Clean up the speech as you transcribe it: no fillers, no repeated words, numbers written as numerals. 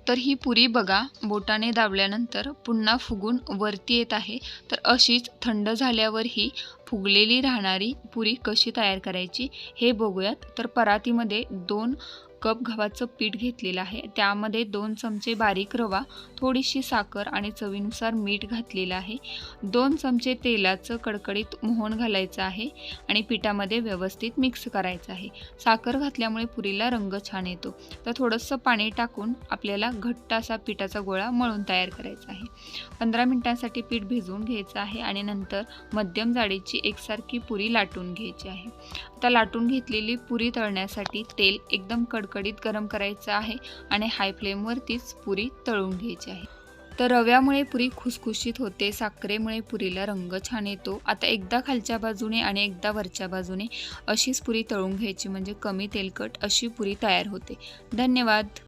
तर ही पुरी बघा बोटाने दाबल्यानंतर पुन्हा फुगून वरती येत आहे। तर अशीच थंड झाल्यावर ही फुगलेली राहणारी पुरी कशी तयार करायची हे बघूयात। तर परातीमध्ये 2 कप गव्हाचं पीठ घेतलेलं आहे, त्यामध्ये 2 चमचे बारीक रवा, थोडीशी साखर आणि चवीनुसार मीठ घातलेलं आहे। 2 चमचे तेलाचं कडकडीत मोहन घालायचं आहे आणि पिठामध्ये व्यवस्थित मिक्स करायचं आहे। साखर घातल्यामुळे पुरीला रंग छान येतो। तर थोडंसं पाणी टाकून आपल्याला घट्ट असा पिठाचा गोळा मळून तयार करायचा आहे। 15 मिनिटांसाठी पीठ भिजवून घ्यायचं आहे आणि नंतर मध्यम जाडीची एकसारखी पुरी लाटून घ्यायची आहे। आता लाटून घेतलेली पुरी तळण्यासाठी तेल एकदम कडकडीत गरम करायचं आहे आणि हाय फ्लेमवरतीच पुरी तळून घ्यायची आहे। तर रव्यामुळे पुरी खुसखुशीत होते, साखरेमुळे पुरीला रंग छान येतो। आता एकदा खालच्या बाजूने आणि एकदा वरच्या बाजूने अशीच पुरी तळून घ्यायची, म्हणजे कमी तेलकट अशी पुरी तयार होते। धन्यवाद।